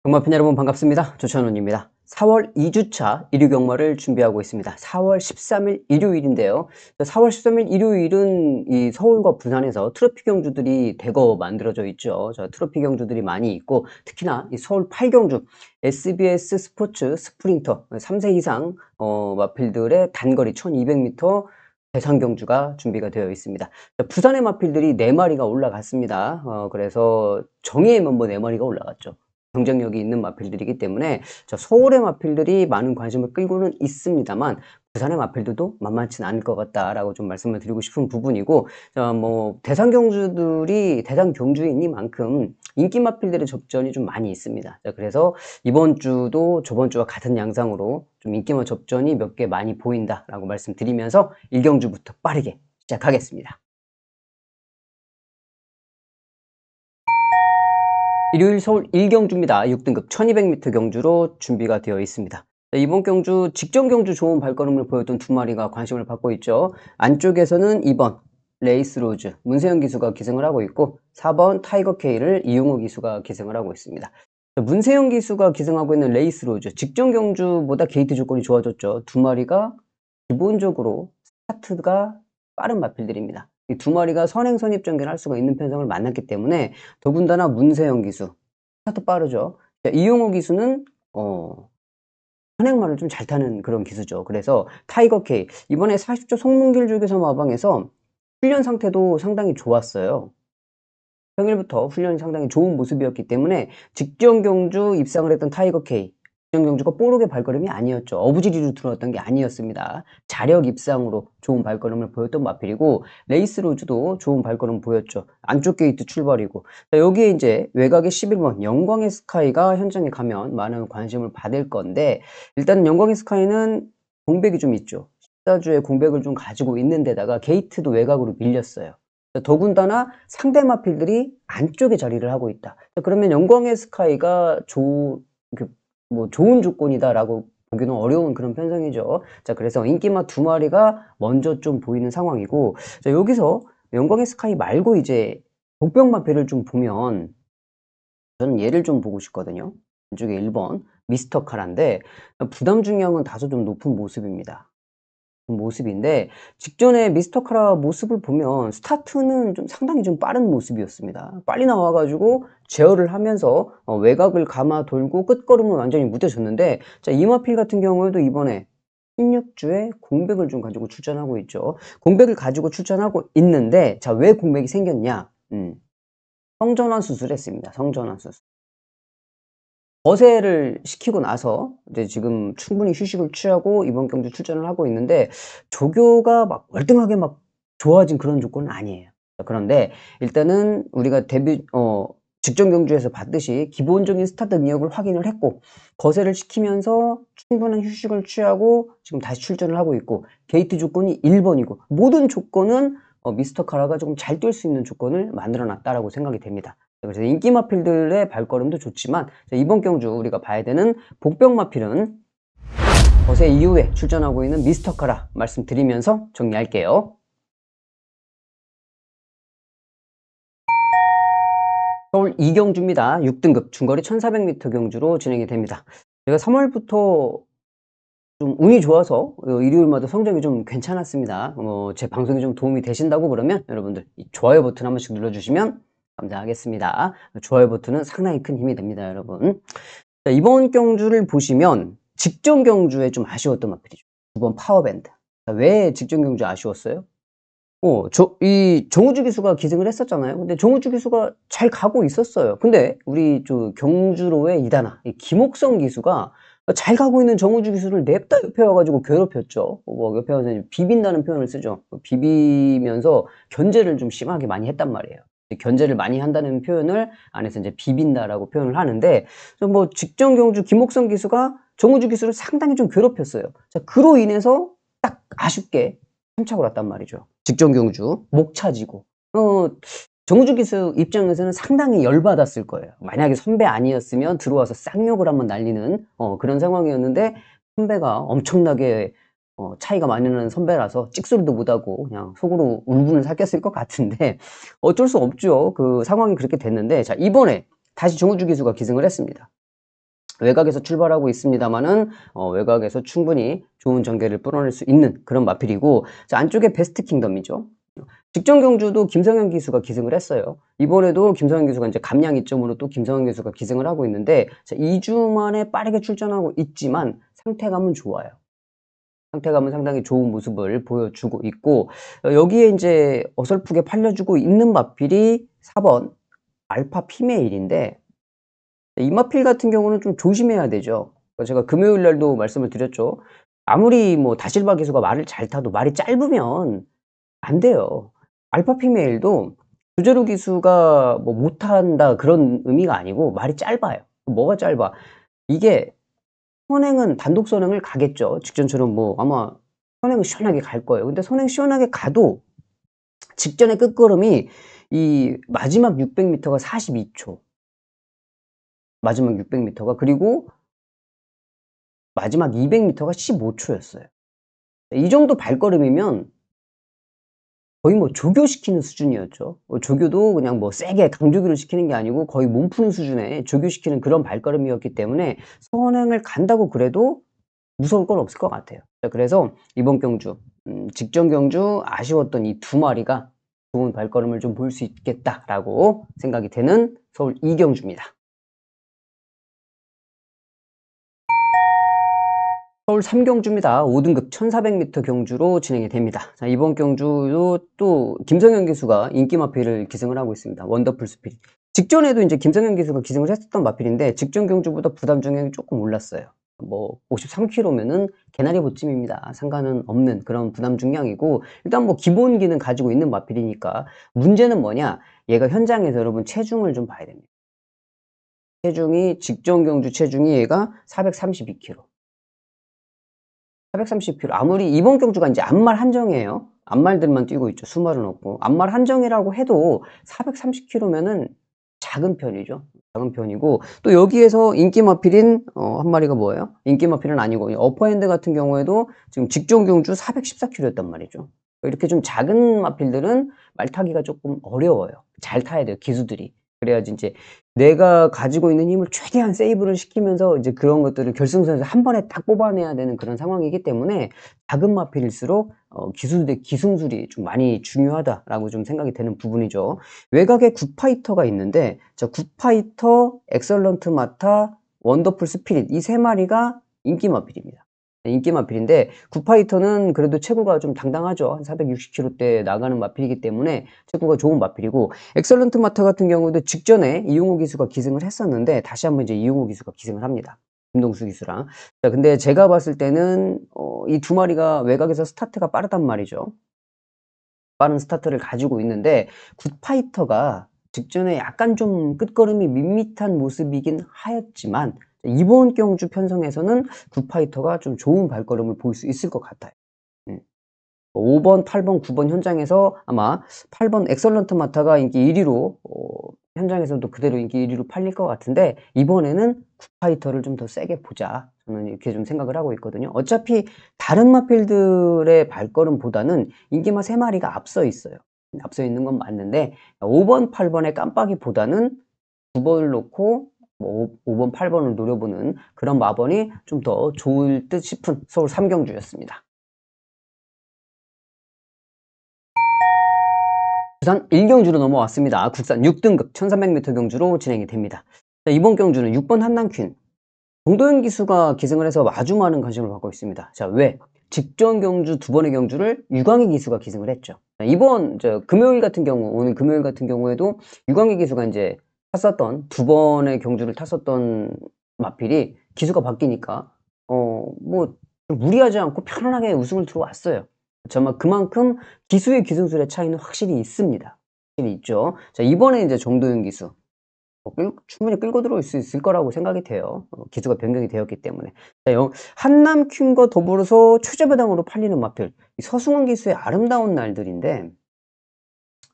경마팬 여러분 반갑습니다. 조찬훈입니다. 4월 2주차 일요 경마를 준비하고 있습니다. 4월 13일 일요일인데요. 4월 13일 일요일은 이 서울과 부산에서 트로피 경주들이 대거 만들어져 있죠. 트로피 경주들이 많이 있고, 특히나 이 서울 8경주 SBS 스포츠 스프린터 3세 이상 마필들의 단거리 1200m 대상 경주가 준비가 되어 있습니다. 부산의 마필들이 4마리가 올라갔습니다. 그래서 정예의 멤버 4마리가 올라갔죠. 경쟁력이 있는 마필들이기 때문에 서울의 마필들이 많은 관심을 끌고는 있습니다만, 부산의 마필들도 만만치는 않을 것 같다라고 좀 말씀을 드리고 싶은 부분이고, 대상 경주이니만큼 인기 마필들의 접전이 좀 많이 있습니다. 그래서 이번 주도 저번 주와 같은 양상으로 좀 인기마 접전이 몇 개 많이 보인다라고 말씀드리면서 1경주부터 빠르게 시작하겠습니다. 일요일 서울 1경주입니다. 6등급 1200m 경주로 준비가 되어 있습니다. 이번 경주 직전 경주 좋은 발걸음을 보였던 2마리가 관심을 받고 있죠. 안쪽에서는 2번 레이스로즈 문세영 기수가 기승을 하고 있고, 4번 타이거케이를 이용호 기수가 기승을 하고 있습니다. 문세영 기수가 기승하고 있는 레이스로즈, 직전 경주보다 게이트 조건이 좋아졌죠. 2마리가 기본적으로 스타트가 빠른 마필들입니다. 이 2마리가 선행선입전개를 할 수가 있는 편성을 만났기 때문에, 더군다나 문세영 기수 스타트 빠르죠. 이용호 기수는 선행마를 좀 잘 타는 그런 기수죠. 그래서 타이거케이 이번에 40조 송문길 쪽에서 마방에서 훈련 상태도 상당히 좋았어요. 평일부터 훈련이 상당히 좋은 모습이었기 때문에 직전 경주 입상을 했던 타이거케이, 직전 경주가 뽀록의 발걸음이 아니었죠. 어부지리로 들어왔던 게 아니었습니다. 자력 입상으로 좋은 발걸음을 보였던 마필이고, 레이스로즈도 좋은 발걸음 보였죠. 안쪽 게이트 출발이고, 여기에 이제 외곽의 11번 영광의 스카이가 현장에 가면 많은 관심을 받을 건데, 일단 영광의 스카이는 공백이 좀 있죠. 14주에 공백을 좀 가지고 있는 데다가 게이트도 외곽으로 밀렸어요. 더군다나 상대 마필들이 안쪽에 자리를 하고 있다. 그러면 영광의 스카이가 좋은 조건이다라고 보기는 어려운 그런 편성이죠. 그래서 인기마 2마리가 먼저 좀 보이는 상황이고, 여기서 영광의 스카이 말고 이제 복병 마필을 좀 보면, 저는 얘를 좀 보고 싶거든요. 이쪽에 1번 미스터 카라인데, 부담 중량은 다소 좀 높은 모습인데, 직전에 미스터 카라 모습을 보면 스타트는 좀 상당히 좀 빠른 모습이었습니다. 빨리 나와 가지고 제어를 하면서 외곽을 감아 돌고 끝걸음은 완전히 무뎌졌는데, 이 마필 같은 경우에도 이번에 16주에 공백을 좀 가지고 출전하고 있죠. 공백을 가지고 출전하고 있는데, 왜 공백이 생겼냐? 성전환 수술을 했습니다. 성전환 수술. 거세를 시키고 나서 이제 지금 충분히 휴식을 취하고 이번 경주 출전을 하고 있는데, 조교가 막 월등하게 막 좋아진 그런 조건은 아니에요. 그런데 일단은 우리가 직전 경주에서 봤듯이 기본적인 스타트 능력을 확인을 했고, 거세를 시키면서 충분한 휴식을 취하고 지금 다시 출전을 하고 있고, 게이트 조건이 1번이고 모든 조건은 미스터 카라가 조금 잘 뛸 수 있는 조건을 만들어 놨다라고 생각이 됩니다. 그래서 인기 마필들의 발걸음도 좋지만, 이번 경주 우리가 봐야 되는 복병 마필은 거세 이후에 출전하고 있는 미스터 카라 말씀드리면서 정리할게요. 서울 2경주입니다. 6등급 중거리 1400m 경주로 진행이 됩니다. 제가 3월부터 좀 운이 좋아서 일요일마다 성적이 좀 괜찮았습니다. 제 방송이 좀 도움이 되신다고 그러면 여러분들 이 좋아요 버튼 한 번씩 눌러주시면 감사하겠습니다. 좋아요 버튼은 상당히 큰 힘이 됩니다, 여러분. 이번 경주를 보시면 직전 경주에 좀 아쉬웠던 마필이죠. 9번 파워밴드. 왜 직전 경주 아쉬웠어요? 이 정우주 기수가 기승을 했었잖아요. 근데 정우주 기수가 잘 가고 있었어요. 근데 우리 경주로의 이단아, 이 김옥성 기수가 잘 가고 있는 정우주 기수를 냅다 옆에 와가지고 괴롭혔죠. 옆에 와서 비빈다는 표현을 쓰죠. 비비면서 견제를 좀 심하게 많이 했단 말이에요. 견제를 많이 한다는 표현을 안에서 이제 비빈다라고 표현을 하는데, 직전 경주 김옥성 기수가 정우주 기수를 상당히 좀 괴롭혔어요. 그로 인해서 딱 아쉽게 참착을 왔단 말이죠. 직전 경주 목 차지고, 정우주 기수 입장에서는 상당히 열받았을 거예요. 만약에 선배 아니었으면 들어와서 쌍욕을 한번 날리는 그런 상황이었는데, 선배가 엄청나게 차이가 많이 나는 선배라서 찍소리도 못하고 그냥 속으로 울분을 삭혔을 것 같은데, 어쩔 수 없죠. 그 상황이 그렇게 됐는데, 이번에 다시 정우주 기수가 기승을 했습니다. 외곽에서 출발하고 있습니다마는 외곽에서 충분히 좋은 전개를 끌어낼 수 있는 그런 마필이고, 자, 안쪽에 베스트 킹덤이죠. 직전 경주도 김성현 기수가 기승을 했어요. 이번에도 김성현 기수가 이제 감량 이점으로 또 김성현 기수가 기승을 하고 있는데, 자, 2주 만에 빠르게 출전하고 있지만 상태감은 좋아요. 상태감은 상당히 좋은 모습을 보여주고 있고, 여기에 이제 어설프게 팔려주고 있는 마필이 4번 알파 피메일인데, 이 마필 같은 경우는 좀 조심해야 되죠. 제가 금요일 날도 말씀을 드렸죠. 아무리 뭐 다실바 기수가 말을 잘 타도 말이 짧으면 안 돼요. 알파 피메일도 주제로 기수가 뭐 못한다 그런 의미가 아니고 말이 짧아요. 뭐가 짧아? 이게 선행은 단독 선행을 가겠죠. 직전처럼 뭐 아마 선행은 시원하게 갈 거예요. 근데 선행 시원하게 가도 직전의 끝걸음이 이 마지막 600m가 42초. 마지막 600m가, 그리고 마지막 200m가 15초였어요. 이 정도 발걸음이면 거의 뭐 조교시키는 수준이었죠. 조교도 그냥 뭐 세게 강조교를 시키는 게 아니고 거의 몸 푸는 수준의 조교시키는 그런 발걸음이었기 때문에 선행을 간다고 그래도 무서울 건 없을 것 같아요. 그래서 이번 경주, 직전 경주 아쉬웠던 이 두 마리가 좋은 발걸음을 좀 볼 수 있겠다라고 생각이 되는 서울 이경주입니다. 서울 3경주입니다. 5등급 1400m 경주로 진행이 됩니다. 자, 이번 경주도 또 김성현 기수가 인기 마필을 기승을 하고 있습니다. 원더풀 스피릿. 직전에도 이제 김성현 기수가 기승을 했었던 마필인데 직전 경주보다 부담 중량이 조금 올랐어요. 뭐 53kg면은 개나리 보찜입니다. 상관은 없는 그런 부담 중량이고, 일단 뭐 기본기는 가지고 있는 마필이니까. 문제는 뭐냐? 얘가 현장에서 여러분 체중을 좀 봐야 됩니다. 체중이 직전 경주 체중이 얘가 432kg. 430kg. 아무리 이번 경주가 이제 암말 한정이에요. 암말들만 뛰고 있죠. 수말은 없고. 암말 한정이라고 해도 430kg면은 작은 편이죠. 작은 편이고, 또 여기에서 인기 마필인 한 마리가 뭐예요? 인기 마필은 아니고 어퍼핸드 같은 경우에도 지금 직전 경주 414kg였단 말이죠. 이렇게 좀 작은 마필들은 말 타기가 조금 어려워요. 잘 타야 돼요, 기수들이. 그래야지 이제 내가 가지고 있는 힘을 최대한 세이브를 시키면서 이제 그런 것들을 결승선에서 한 번에 딱 뽑아내야 되는 그런 상황이기 때문에 작은 마필일수록 기술의 기승술이 좀 많이 중요하다라고 좀 생각이 되는 부분이죠. 외곽에 굿파이터가 있는데, 자, 굿파이터, 엑설런트 마타, 원더풀 스피릿, 이 세 마리가 인기 마필입니다. 인기 마필인데 굿파이터는 그래도 체구가 좀 당당하죠. 한 460kg대 나가는 마필이기 때문에 체구가 좋은 마필이고, 엑설런트 마타 같은 경우도 직전에 이용호 기수가 기승을 했었는데 다시 한번 이제 이용호 기수가 기승을 합니다. 김동수 기수랑. 자, 근데 제가 봤을 때는 이 두 마리가 외곽에서 스타트가 빠르단 말이죠. 빠른 스타트를 가지고 있는데 굿파이터가 직전에 약간 좀 끝걸음이 밋밋한 모습이긴 하였지만 이번 경주 편성에서는 굿파이터가 좀 좋은 발걸음을 보일 수 있을 것 같아요. 5번, 8번, 9번 현장에서 아마 8번 엑설런트 마타가 인기 1위로 현장에서도 그대로 인기 1위로 팔릴 것 같은데, 이번에는 굿파이터를 좀 더 세게 보자, 저는 이렇게 좀 생각을 하고 있거든요. 어차피 다른 마필들의 발걸음보다는 인기마 3마리가 앞서 있어요. 앞서 있는 건 맞는데 5번, 8번의 깜빡이보다는 9번을 놓고 5번, 8번을 노려보는 그런 마번이 좀 더 좋을 듯 싶은 서울 3경주였습니다. 부산 1경주로 넘어왔습니다. 국산 6등급 1300m 경주로 진행이 됩니다. 자, 이번 경주는 6번 한남퀸 정도현 기수가 기승을 해서 아주 많은 관심을 받고 있습니다. 자, 왜? 직전 경주 두 번의 경주를 유광희 기수가 기승을 했죠. 자, 이번 금요일 같은 경우, 오늘 금요일 같은 경우에도 유광희 기수가 이제 탔었던 두 번의 경주를 탔었던 마필이 기수가 바뀌니까 뭐 무리하지 않고 편안하게 우승을 들어왔어요. 정말 그만큼 기수의 기승술의 차이는 확실히 있습니다. 확실히 있죠. 자, 이번에 이제 정도현 기수 충분히 끌고 들어올 수 있을 거라고 생각이 돼요. 기수가 변경이 되었기 때문에. 자, 한남퀸과 더불어서 최저배당으로 팔리는 마필, 서승원 기수의 아름다운 날들인데,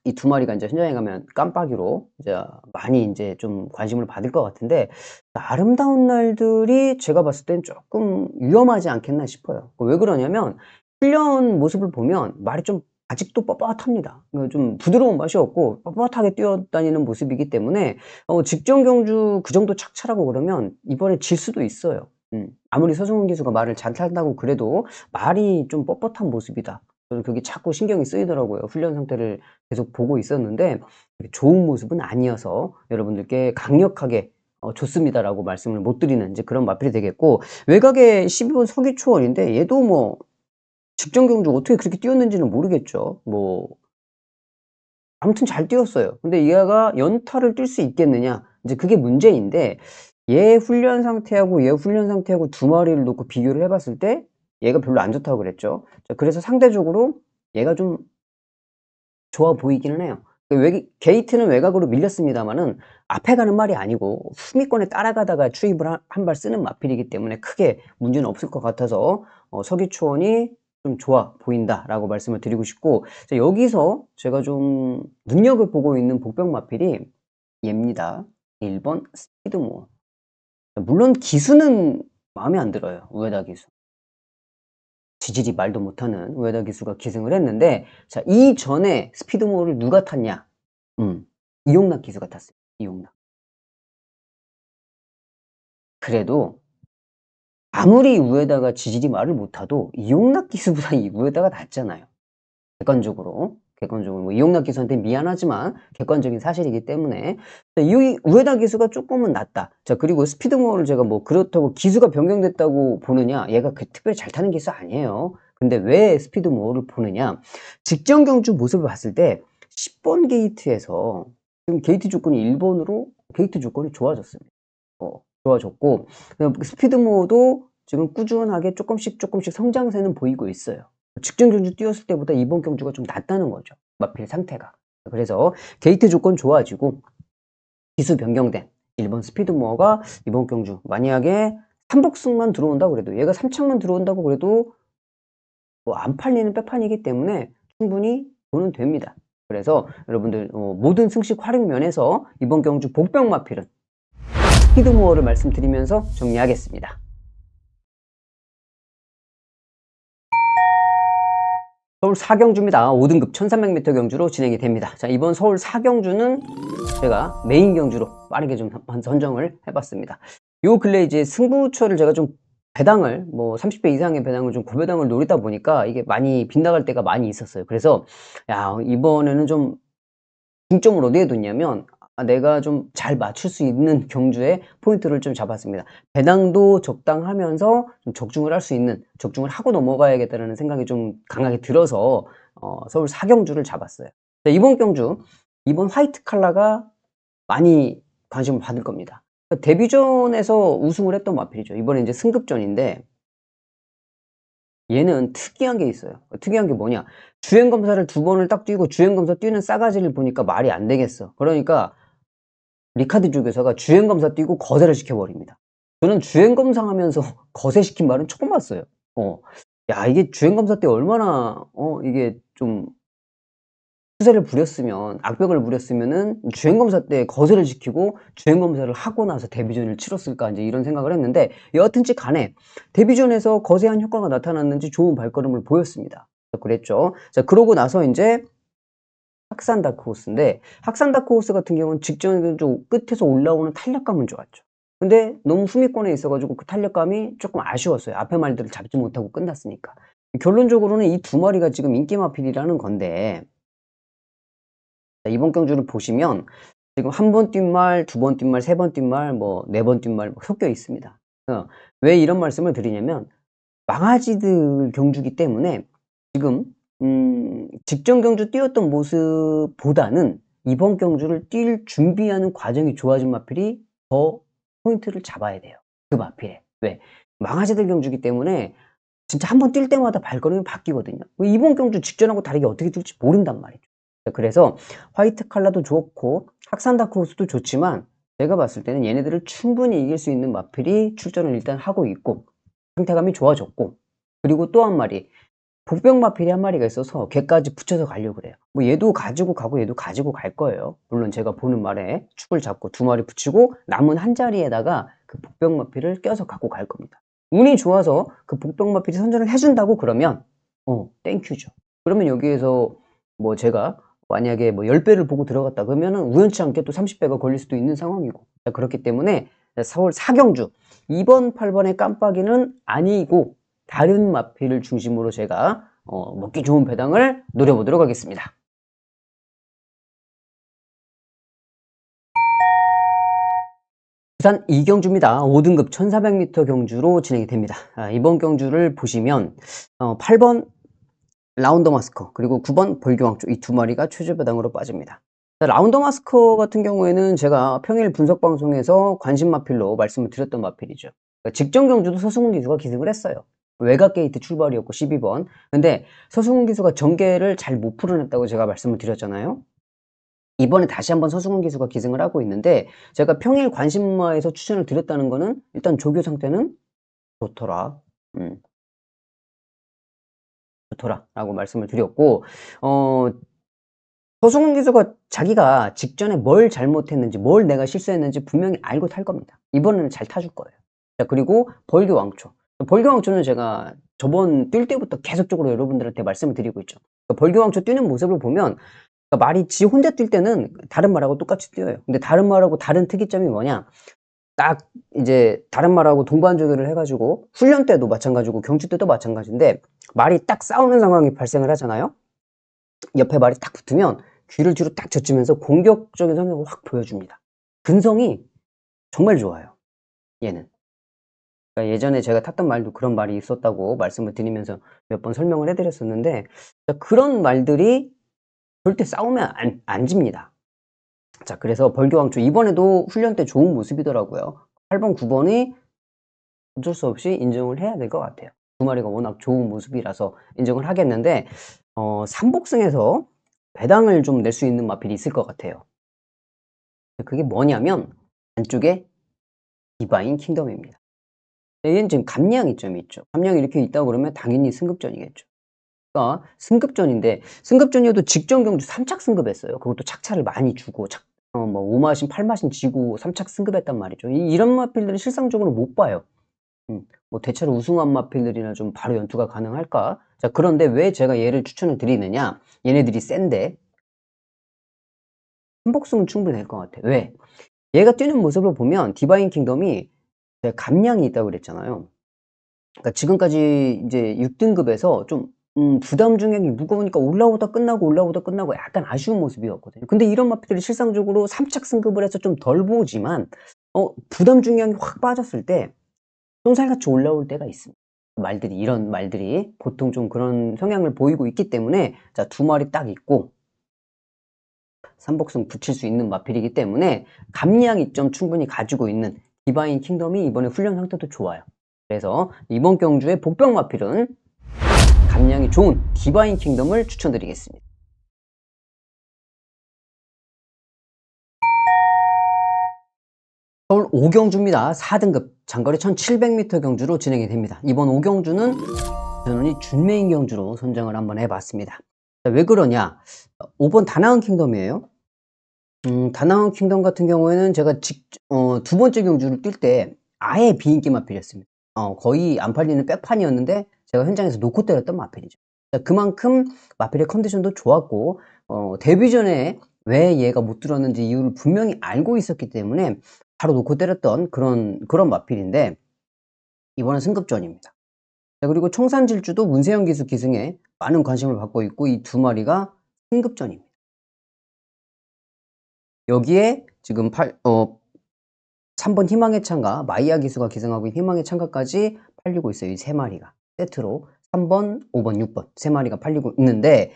이 두 마리가 이제 현장에 가면 깜빡이로 이제 많이 이제 좀 관심을 받을 것 같은데, 아름다운 날들이 제가 봤을 땐 조금 위험하지 않겠나 싶어요. 왜 그러냐면 훈련 모습을 보면 말이 좀 아직도 뻣뻣합니다. 좀 부드러운 맛이 없고 뻣뻣하게 뛰어다니는 모습이기 때문에 직전 경주 그 정도 착찰하고 그러면 이번에 질 수도 있어요. 아무리 서승훈 기수가 말을 잘 탄다고 그래도 말이 좀 뻣뻣한 모습이다. 저는 그게 자꾸 신경이 쓰이더라고요. 훈련 상태를 계속 보고 있었는데 좋은 모습은 아니어서 여러분들께 강력하게 좋습니다라고 말씀을 못 드리는 이제 그런 마필이 되겠고, 외곽에 12번 서기초월인데 얘도 뭐 직전 경주 어떻게 그렇게 뛰었는지는 모르겠죠. 뭐 아무튼 잘 뛰었어요. 근데 얘가 연타를 뛸 수 있겠느냐, 이제 그게 문제인데, 얘 훈련 상태하고 두 마리를 놓고 비교를 해 봤을 때 얘가 별로 안 좋다고 그랬죠. 자, 그래서 상대적으로 얘가 좀 좋아 보이기는 해요. 게이트는 외곽으로 밀렸습니다마는 앞에 가는 말이 아니고 후미권에 따라가다가 추입을 한 발 쓰는 마필이기 때문에 크게 문제는 없을 것 같아서 서기초원이 좀 좋아 보인다라고 말씀을 드리고 싶고, 자, 여기서 제가 좀 눈여겨 보고 있는 복병 마필이 얘입니다. 1번 스피드모어. 물론 기수는 마음에 안 들어요. 우에다 기수. 지질이 말도 못하는 우에다 기수가 기승을 했는데, 자, 이전에 스피드모어를 누가 탔냐? 이용락 기수가 탔어요. 이용락. 그래도 아무리 우에다가 지질이 말을 못타도 이용락 기수보다 이 우에다가 낫잖아요. 객관적으로. 뭐 이용락 기수한테 미안하지만 객관적인 사실이기 때문에 이 우에다 기수가 조금은 낫다. 자, 그리고 스피드모어를 제가 뭐 그렇다고 기수가 변경됐다고 보느냐? 얘가 특별히 잘 타는 기수 아니에요. 근데 왜 스피드모어를 보느냐? 직전 경주 모습을 봤을 때 10번 게이트에서 지금 게이트 조건이 1번으로 게이트 조건이 좋아졌습니다. 좋아졌고, 스피드모어도 지금 꾸준하게 조금씩 성장세는 보이고 있어요. 직전 경주 뛰었을 때보다 이번 경주가 좀 낫다는 거죠. 마필 상태가. 그래서 게이트 조건 좋아지고 기수 변경된 1번 스피드모어가 이번 경주 만약에 3복승만 들어온다고 그래도, 얘가 3창만 들어온다고 그래도 뭐 안 팔리는 빼판이기 때문에 충분히 돈은 됩니다. 그래서 여러분들 모든 승식 활용 면에서 이번 경주 복병 마필은 스피드모어를 말씀드리면서 정리하겠습니다. 서울 4경주입니다. 5등급 1300m 경주로 진행이 됩니다. 자, 이번 서울 4경주는 제가 메인 경주로 빠르게 좀 선정을 해봤습니다. 요 근래 이제 승부처를 제가 좀 배당을 뭐 30배 이상의 배당을 좀 고배당을 노리다 보니까 이게 많이 빗나갈 때가 많이 있었어요. 그래서 야, 이번에는 좀 중점을 어디에 뒀냐면 내가 좀 잘 맞출 수 있는 경주에 포인트를 좀 잡았습니다. 배당도 적당하면서 좀 적중을 할 수 있는, 적중을 하고 넘어가야겠다는 생각이 좀 강하게 들어서 서울 4경주를 잡았어요. 자, 이번 경주, 이번 화이트 칼라가 많이 관심을 받을 겁니다. 데뷔전에서 우승을 했던 마필이죠. 이번에 이제 승급전인데 얘는 특이한 게 있어요. 특이한 게 뭐냐? 주행검사를 2번을 딱 뛰고 주행검사 뛰는 싸가지를 보니까 말이 안 되겠어. 그러니까 리카드 주교사가 주행검사 뛰고 거세를 시켜버립니다. 저는 주행검사 하면서 거세시킨 말은 처음 봤어요. 야, 이게 주행검사 때 얼마나 이게 좀 수세를 부렸으면, 악벽을 부렸으면은 주행검사 때 거세를 시키고 주행검사를 하고 나서 데뷔전을 치렀을까, 이제 이런 생각을 했는데, 여하튼지 간에 데뷔전에서 거세한 효과가 나타났는지 좋은 발걸음을 보였습니다. 그랬죠. 자, 그러고 나서 이제 학산 다크호스인데, 학산 다크호스 같은 경우는 직전 좀 끝에서 올라오는 탄력감은 좋았죠. 근데 너무 후미권에 있어가지고 그 탄력감이 조금 아쉬웠어요. 앞에 말들을 잡지 못하고 끝났으니까. 결론적으로는 이 두 마리가 지금 인기 마필이라는 건데, 이번 경주를 보시면 지금 한 번 뛴 말, 두 번 뛴 말, 세 번 뛴 말, 뭐 네 번 뛴 말 섞여 있습니다. 왜 이런 말씀을 드리냐면 망아지들 경주기 때문에 지금 직전 경주 뛰었던 모습보다는 이번 경주를 뛸 준비하는 과정이 좋아진 마필이 더 포인트를 잡아야 돼요. 그 마필에. 왜? 망아지들 경주기 때문에 진짜 한 번 뛸 때마다 발걸음이 바뀌거든요. 이번 경주 직전하고 다르게 어떻게 뛸지 모른단 말이죠. 그래서 화이트 칼라도 좋고 학산 다크호스도 좋지만 제가 봤을 때는 얘네들을 충분히 이길 수 있는 마필이 출전을 일단 하고 있고 상태감이 좋아졌고, 그리고 또 한 마리 복병 마필이 한 마리가 있어서 걔까지 붙여서 가려고 그래요. 뭐 얘도 가지고 가고 얘도 가지고 갈 거예요. 물론 제가 보는 말에 축을 잡고 두 마리 붙이고 남은 한 자리에다가 그 복병 마필을 껴서 갖고 갈 겁니다. 운이 좋아서 그 복병 마필이 선전을 해준다고 그러면 땡큐죠. 그러면 여기에서 뭐 제가 만약에 뭐 10배를 보고 들어갔다 그러면은 우연치 않게 또 30배가 걸릴 수도 있는 상황이고. 자, 그렇기 때문에 서울 사경주 2번, 8번의 깜빡이는 아니고 다른 마필을 중심으로 제가 먹기 좋은 배당을 노려보도록 하겠습니다. 부산 이경주입니다. 5등급 1400m 경주로 진행이 됩니다. 이번 경주를 보시면 8번 라운더 마스커 그리고 9번 벌교왕조 이 두 마리가 최저 배당으로 빠집니다. 라운더 마스커 같은 경우에는 제가 평일 분석 방송에서 관심 마필로 말씀을 드렸던 마필이죠. 그러니까 직전 경주도 서승훈 기수가 기승을 했어요. 외곽 게이트 출발이었고 12번. 근데 서승훈 기수가 전개를 잘 못 풀어냈다고 제가 말씀을 드렸잖아요. 이번에 다시 한번 서승훈 기수가 기승을 하고 있는데, 제가 평일 관심마에서 추천을 드렸다는 거는 일단 조교 상태는 좋더라. 좋더라 라고 말씀을 드렸고, 서승훈 기수가 자기가 직전에 뭘 잘못했는지, 뭘 내가 실수했는지 분명히 알고 탈 겁니다. 이번에는 잘 타줄 거예요. 자, 그리고 벌교왕초. 벌교왕초는 제가 저번 뛸 때부터 계속적으로 여러분들한테 말씀을 드리고 있죠. 벌교왕초 뛰는 모습을 보면 말이 지 혼자 뛸 때는 다른 말하고 똑같이 뛰어요. 근데 다른 말하고 다른 특이점이 뭐냐? 딱 이제 다른 말하고 동반조교를 해가지고 훈련 때도 마찬가지고 경주 때도 마찬가지인데, 말이 딱 싸우는 상황이 발생을 하잖아요. 옆에 말이 딱 붙으면 귀를 뒤로 딱 젖히면서 공격적인 성격을 확 보여줍니다. 근성이 정말 좋아요, 얘는. 그러니까 예전에 제가 탔던 말도 그런 말이 있었다고 말씀을 드리면서 몇 번 설명을 해드렸었는데, 그런 말들이 절대 싸우면 안 집니다. 자, 그래서 벌교왕초 이번에도 훈련 때 좋은 모습이더라고요. 8번, 9번이 어쩔 수 없이 인정을 해야 될 것 같아요. 두 마리가 워낙 좋은 모습이라서 인정을 하겠는데, 삼복승에서 배당을 좀 낼 수 있는 마필이 있을 것 같아요. 그게 뭐냐면 안쪽에 디바인 킹덤입니다. 얘는 지금 감량 이점이 있죠. 감량이 이렇게 있다고 그러면 당연히 승급전이겠죠. 그러니까 승급전인데, 승급전이어도 직전 경주 3착 승급했어요. 그것도 착차를 많이 주고 뭐 5마신 8마신 지고 3착 승급했단 말이죠. 이런 마필들은 실상적으로 못 봐요. 뭐 대체로 우승한 마필들이나 좀 바로 연투가 가능할까? 자, 그런데 왜 제가 얘를 추천을 드리느냐? 얘네들이 센데 삼복승은 충분히 될 것 같아. 왜? 얘가 뛰는 모습을 보면 디바인 킹덤이 제가 감량이 있다고 그랬잖아요. 그러니까 지금까지 이제 6등급에서 좀 부담 중량이 무거우니까 올라오다 끝나고 약간 아쉬운 모습이었거든요. 근데 이런 마필들이 실상적으로 3착 승급을 해서 좀 덜 보지만 부담 중량이 확 빠졌을 때 똥살같이 올라올 때가 있습니다. 이런 말들이 보통 좀 그런 성향을 보이고 있기 때문에, 자, 두 마리 딱 있고 삼복승 붙일 수 있는 마필이기 때문에 감량 이점 충분히 가지고 있는 디바인 킹덤이 이번에 훈련 상태도 좋아요. 그래서 이번 경주의 복병 마필은 감량이 좋은 디바인 킹덤을 추천드리겠습니다. 서울 5경주입니다. 4등급 장거리 1700m 경주로 진행이 됩니다. 이번 5경주는 전원이 준메인 경주로 선정을 한번 해봤습니다. 자, 왜 그러냐? 5번 다나은 킹덤이에요. 다나은 킹덤 같은 경우에는 제가 두 번째 경주를 뛸 때 아예 비인기 마필이었습니다. 거의 안 팔리는 빼판이었는데 제가 현장에서 놓고 때렸던 마필이죠. 그만큼 마필의 컨디션도 좋았고, 데뷔 전에 왜 얘가 못 들었는지 이유를 분명히 알고 있었기 때문에 바로 놓고 때렸던 그런 마필인데, 이번엔 승급전입니다. 자, 그리고 청산질주도 문세영 기수 기승에 많은 관심을 받고 있고, 이 두 마리가 승급전입니다. 여기에 지금 3번 희망의 창가, 마이야 기수가 기승하고 있는 희망의 창가까지 팔리고 있어요. 이 세 마리가 세트로 3번, 5번, 6번 세 마리가 팔리고 있는데,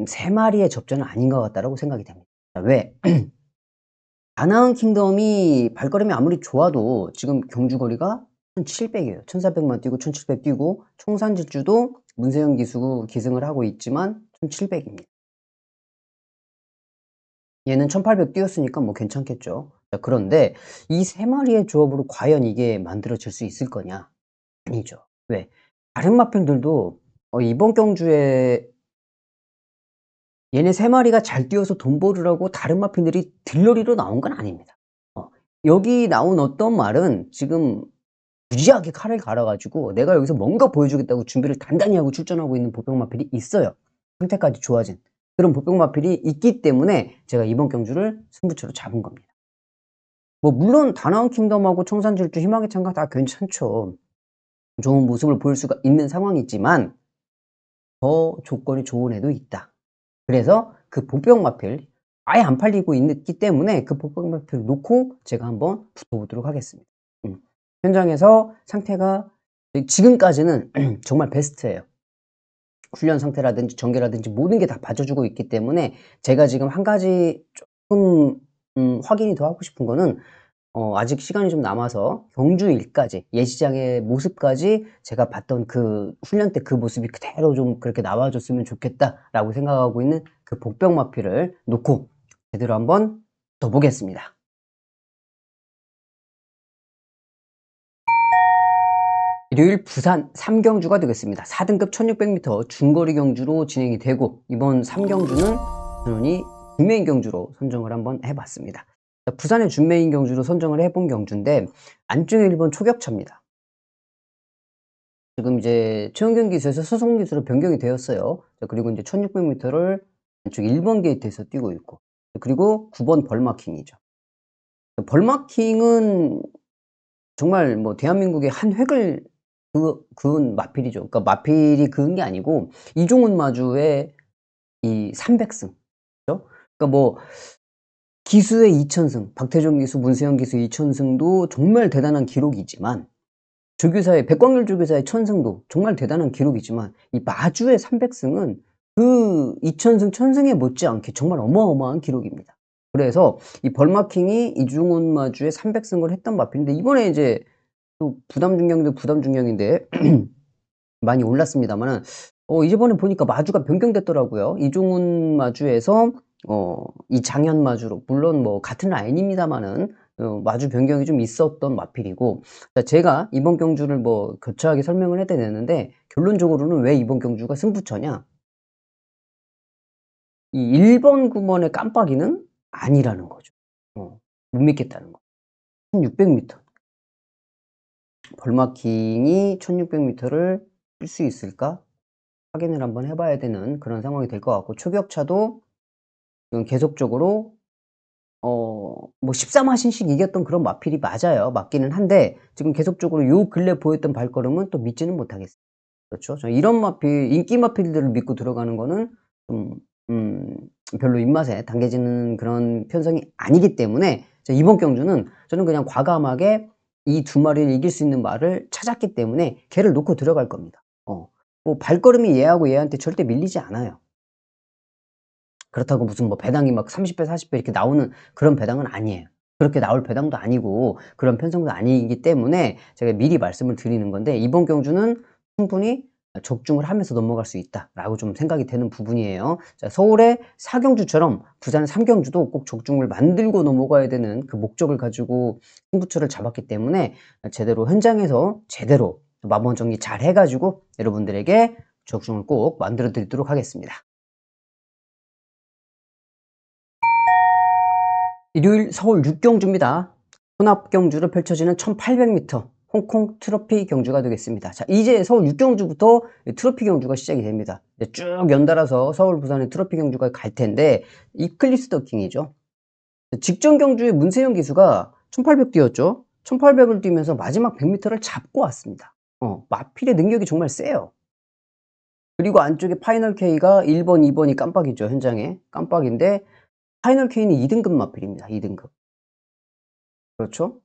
세 마리의 접전은 아닌 것 같다라고 생각이 됩니다. 왜? 다나은 킹덤이 발걸음이 아무리 좋아도 지금 경주거리가 1700이에요. 1400만 뛰고 1700 뛰고, 청산질주도 문세영 기수 기승을 하고 있지만 1700입니다. 얘는 1800 뛰었으니까 뭐 괜찮겠죠. 자, 그런데 이 세 마리의 조합으로 과연 이게 만들어질 수 있을 거냐? 아니죠. 왜? 다른 마필들도 이번 경주에 얘네 세 마리가 잘 뛰어서 돈 벌으라고 다른 마필들이 들러리로 나온 건 아닙니다. 여기 나온 어떤 말은 지금 무지하게 칼을 갈아가지고 내가 여기서 뭔가 보여주겠다고 준비를 단단히 하고 출전하고 있는 보병 마필이 있어요. 상태까지 좋아진 그런 보병마필이 있기 때문에 제가 이번 경주를 승부처로 잡은 겁니다. 뭐 물론 다나원 킹덤하고 청산질주, 희망의 창가 다 괜찮죠. 좋은 모습을 보일 수가 있는 상황이지만 더 조건이 좋은 애도 있다. 그래서 그 보병마필 아예 안 팔리고 있기 때문에 그 보병마필을 놓고 제가 한번 붙어보도록 하겠습니다. 현장에서 상태가 지금까지는 정말 베스트예요. 훈련 상태라든지 전개라든지 모든 게 다 받쳐주고 있기 때문에 제가 지금 한 가지 조금 확인이 더 하고 싶은 거는 아직 시간이 좀 남아서 경주일까지 예시장의 모습까지 제가 봤던 그 훈련 때 그 모습이 그대로 좀 그렇게 나와줬으면 좋겠다라고 생각하고 있는 그 복병마필을 놓고 제대로 한번 더 보겠습니다. 일요일 부산 3경주가 되겠습니다. 4등급 1600m 중거리 경주로 진행이 되고 이번 3경주는 전원이 준메인 경주로 선정을 한번 해봤습니다. 부산의 준메인 경주로 선정을 해본 경주인데 안쪽에 1번 초격차입니다. 지금 이제 최원경 기수에서 수송 기수로 변경이 되었어요. 그리고 이제 1600m를 안쪽 1번 게이트에서 뛰고 있고 그리고 9번 벌마킹이죠. 벌마킹은 정말 뭐 대한민국의 한 획을 그은 마필이죠. 그러니까 마필이 그은 게 아니고 이종훈 마주의 이 300승. 그죠? 그러니까 뭐 기수의 2000승, 박태종 기수, 문세영 기수 2000승도 정말 대단한 기록이지만 조교사의 백광열 조교사의 1000승도 정말 대단한 기록이지만 이 마주의 300승은 그 2000승, 1000승에 못지않게 정말 어마어마한 기록입니다. 그래서 이 벌마킹이 이종훈 마주의 300승을 했던 마필인데 이번에 이제 또 부담 중량인데 많이 올랐습니다만은 이번에 보니까 마주가 변경됐더라고요. 이종훈 마주에서 이장현 마주로 물론 뭐 같은 라인입니다만은 마주 변경이 좀 있었던 마필이고 제가 이번 경주를 뭐 교차하게 설명을 해야 되는데 결론적으로는 왜 이번 경주가 승부처냐? 이 1번 9번의 깜빡이는 아니라는 거죠. 못 믿겠다는 거. 1600m. 벌마킹이 1600m를 뛸 수 있을까? 확인을 한번 해봐야 되는 그런 상황이 될 것 같고 초격차도 계속적으로 뭐 13마신씩 이겼던 그런 마필이 맞아요. 맞기는 한데 지금 계속적으로 요 근래 보였던 발걸음은 또 믿지는 못하겠어요. 그렇죠? 저 이런 마필, 인기 마필들을 믿고 들어가는 거는 좀 별로 입맛에 당겨지는 그런 편성이 아니기 때문에 이번 경주는 저는 그냥 과감하게 이 두 마리를 이길 수 있는 말을 찾았기 때문에 걔를 놓고 들어갈 겁니다. 뭐 발걸음이 얘하고 얘한테 절대 밀리지 않아요. 그렇다고 무슨 뭐 배당이 막 30배, 40배 이렇게 나오는 그런 배당은 아니에요. 그렇게 나올 배당도 아니고 그런 편성도 아니기 때문에 제가 미리 말씀을 드리는 건데 이번 경주는 충분히 적중을 하면서 넘어갈 수 있다라고 좀 생각이 되는 부분이에요. 자, 서울의 4경주처럼 부산 3경주도 꼭 적중을 만들고 넘어가야 되는 그 목적을 가지고 승부처를 잡았기 때문에 제대로 현장에서 제대로 마번 정리 잘 해가지고 여러분들에게 적중을 꼭 만들어 드리도록 하겠습니다. 일요일 서울 6경주입니다. 혼합경주로 펼쳐지는 1800m 홍콩 트로피 경주가 되겠습니다. 자, 이제 서울 6경주부터 트로피 경주가 시작이 됩니다. 쭉 연달아서 서울, 부산의 트로피 경주가 갈 텐데 이클립스 더 킹이죠. 직전 경주에 문세영 기수가 1800 뛰었죠. 1800을 뛰면서 마지막 100m를 잡고 왔습니다. 마필의 능력이 정말 세요. 그리고 안쪽에 파이널 K가 1번, 2번이 깜빡이죠. 현장에 깜빡인데 파이널 K는 2등급 마필입니다. 2등급. 그렇죠?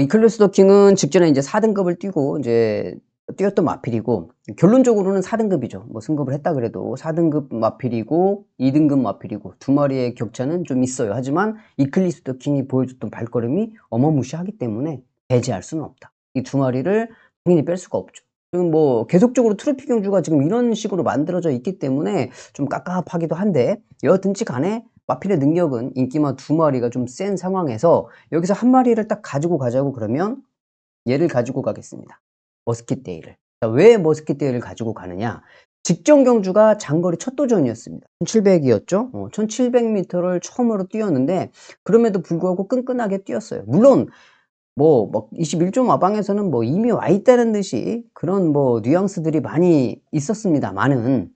이클리스 더 킹은 직전에 이제 4등급을 뛰고 이제 뛰었던 마필이고 결론적으로는 4등급이죠. 뭐 승급을 했다 그래도 4등급 마필이고 2등급 마필이고 두 마리의 격차는 좀 있어요. 하지만 이클리스 더 킹이 보여줬던 발걸음이 어마무시하기 때문에 배제할 수는 없다. 이 두 마리를 당연히 뺄 수가 없죠. 지금 뭐 계속적으로 트로피 경주가 지금 이런 식으로 만들어져 있기 때문에 좀 깝깝하기도 한데 여하튼지 간에 마필의 능력은 인기마 두 마리가 좀 센 상황에서 여기서 한 마리를 딱 가지고 가자고 그러면 얘를 가지고 가겠습니다. 머스킷데이를. 왜 머스킷데이를 가지고 가느냐? 직전 경주가 장거리 첫 도전이었습니다. 1700이었죠? 1700m를 처음으로 뛰었는데 그럼에도 불구하고 끈끈하게 뛰었어요. 물론 뭐 21조 마방에서는 뭐 이미 와 있다는 듯이 그런 뭐 뉘앙스들이 많이 있었습니다만은